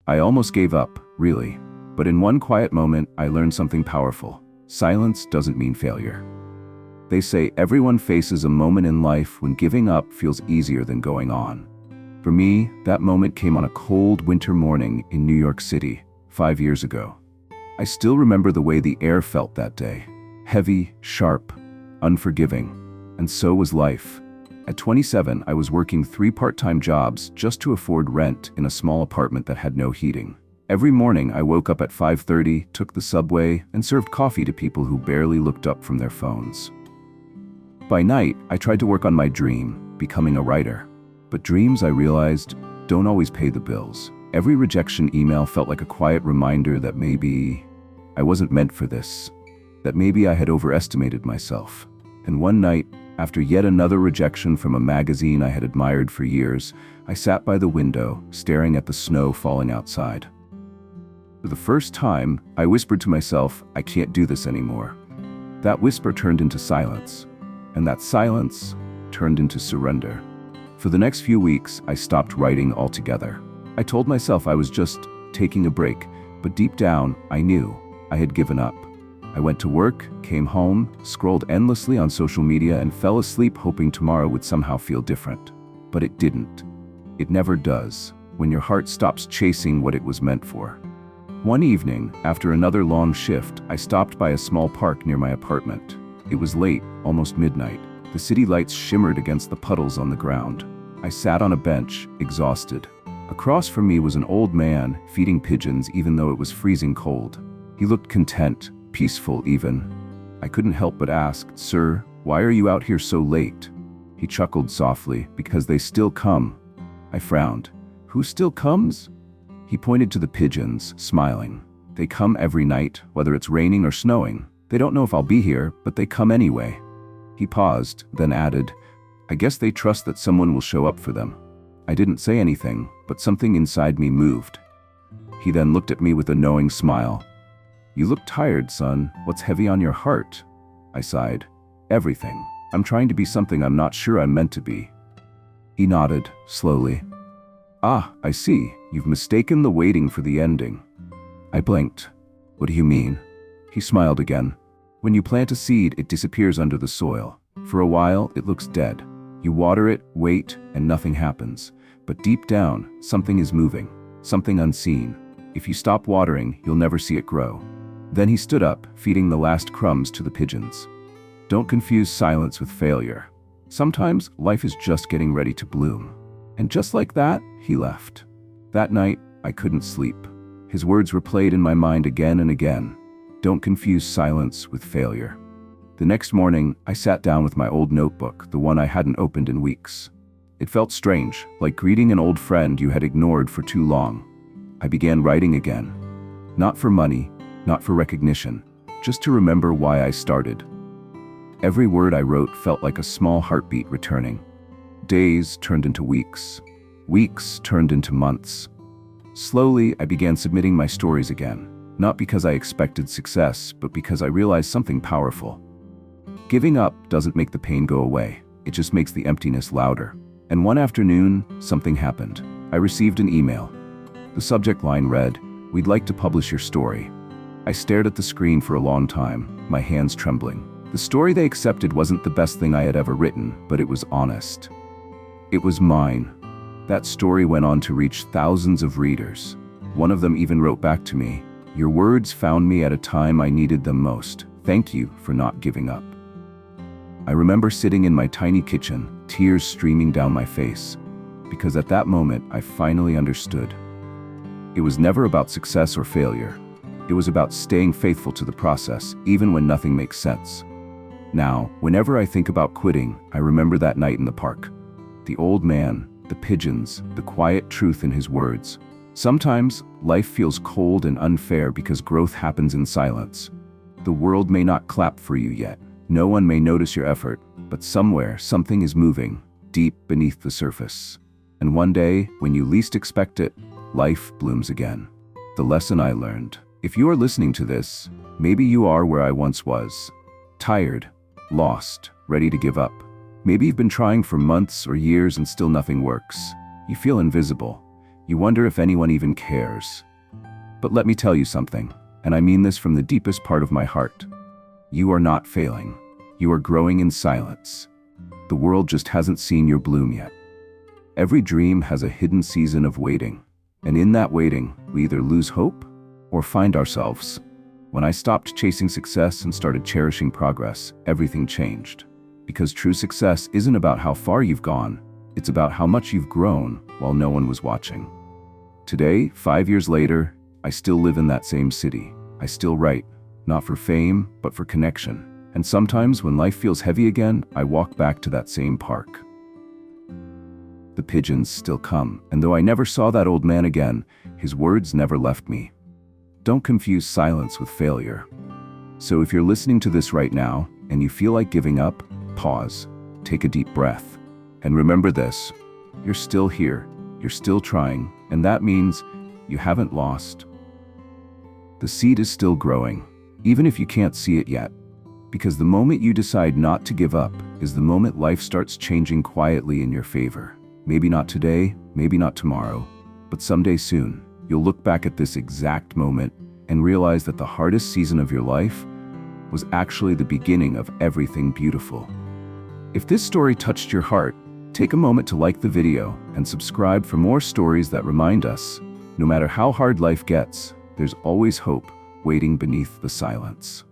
I almost gave up, really. But in one quiet moment, I learned something powerful. Silence doesn't mean failure. They say everyone faces a moment in life when giving up feels easier than going on. For me, that moment came on a cold winter morning in New York City, 5 years ago. I still remember the way the air felt that day. Heavy, sharp, unforgiving. And so was life. At 27, I was working 3 part-time jobs just to afford rent in a small apartment that had no heating. Every morning, I woke up at 5:30, took the subway, and served coffee to people who barely looked up from their phones. By night, I tried to work on my dream, becoming a writer. But dreams, I realized, don't always pay the bills. Every rejection email felt like a quiet reminder that maybe I wasn't meant for this, that maybe I had overestimated myself. And one night, after yet another rejection from a magazine I had admired for years, I sat by the window, staring at the snow falling outside. For the first time, I whispered to myself, I can't do this anymore. That whisper turned into silence, and that silence turned into surrender. For the next few weeks, I stopped writing altogether. I told myself I was just taking a break, but deep down, I knew I had given up. I went to work, came home, scrolled endlessly on social media, and fell asleep hoping tomorrow would somehow feel different. But it didn't. It never does, when your heart stops chasing what it was meant for. One evening, after another long shift, I stopped by a small park near my apartment. It was late, almost midnight. The city lights shimmered against the puddles on the ground. I sat on a bench, exhausted. Across from me was an old man, feeding pigeons even though it was freezing cold. He looked content, peaceful even. I couldn't help but ask, "Sir, why are you out here so late?" He chuckled softly, "Because they still come." I frowned. "Who still comes?" He pointed to the pigeons, smiling. "They come every night, whether it's raining or snowing. They don't know if I'll be here, but they come anyway." He paused, then added, "I guess they trust that someone will show up for them." I didn't say anything, but something inside me moved. He then looked at me with a knowing smile. "You look tired, son. What's heavy on your heart?" I sighed. "Everything. I'm trying to be something I'm not sure I'm meant to be." He nodded, slowly. "Ah, I see. You've mistaken the waiting for the ending." I blinked. "What do you mean?" He smiled again. "When you plant a seed, it disappears under the soil. For a while, it looks dead. You water it, wait, and nothing happens. But deep down, something is moving, something unseen. If you stop watering, you'll never see it grow." Then he stood up, feeding the last crumbs to the pigeons. Don't confuse silence with failure. Sometimes life is just getting ready to bloom. And just like that, he left. That night, I couldn't sleep. His words replayed in my mind again and again. Don't confuse silence with failure. The next morning, I sat down with my old notebook, the one I hadn't opened in weeks. It felt strange, like greeting an old friend you had ignored for too long. I began writing again. Not for money, not for recognition, just to remember why I started. Every word I wrote felt like a small heartbeat returning. Days turned into weeks. Weeks turned into months. Slowly, I began submitting my stories again, not because I expected success, but because I realized something powerful. Giving up doesn't make the pain go away, it just makes the emptiness louder. And one afternoon, something happened. I received an email. The subject line read, "We'd like to publish your story." I stared at the screen for a long time, my hands trembling. The story they accepted wasn't the best thing I had ever written, but it was honest. It was mine. That story went on to reach thousands of readers. One of them even wrote back to me, "Your words found me at a time I needed them most. Thank you for not giving up." I remember sitting in my tiny kitchen, tears streaming down my face, because at that moment I finally understood. It was never about success or failure. It was about staying faithful to the process, even when nothing makes sense. Now, whenever I think about quitting, I remember that night in the park. The old man, the pigeons, the quiet truth in his words. Sometimes, life feels cold and unfair because growth happens in silence. The world may not clap for you yet. No one may notice your effort, but somewhere something is moving, deep beneath the surface. And one day, when you least expect it, life blooms again. The lesson I learned. If you are listening to this, maybe you are where I once was. Tired, lost, ready to give up. Maybe you've been trying for months or years and still nothing works. You feel invisible. You wonder if anyone even cares. But let me tell you something, and I mean this from the deepest part of my heart. You are not failing. You are growing in silence. The world just hasn't seen your bloom yet. Every dream has a hidden season of waiting, and in that waiting, we either lose hope or find ourselves. When I stopped chasing success and started cherishing progress, everything changed. Because true success isn't about how far you've gone, it's about how much you've grown while no one was watching. Today, 5 years later, I still live in that same city. I still write, not for fame, but for connection. And sometimes when life feels heavy again, I walk back to that same park. The pigeons still come, and though I never saw that old man again, his words never left me. Don't confuse silence with failure. So if you're listening to this right now, and you feel like giving up, pause, take a deep breath, and remember this: you're still here, you're still trying, and that means you haven't lost. The seed is still growing, even if you can't see it yet, because the moment you decide not to give up is the moment life starts changing quietly in your favor. Maybe not today, maybe not tomorrow, but someday soon, you'll look back at this exact moment and realize that the hardest season of your life was actually the beginning of everything beautiful. If this story touched your heart, take a moment to like the video and subscribe for more stories that remind us, no matter how hard life gets, there's always hope waiting beneath the silence.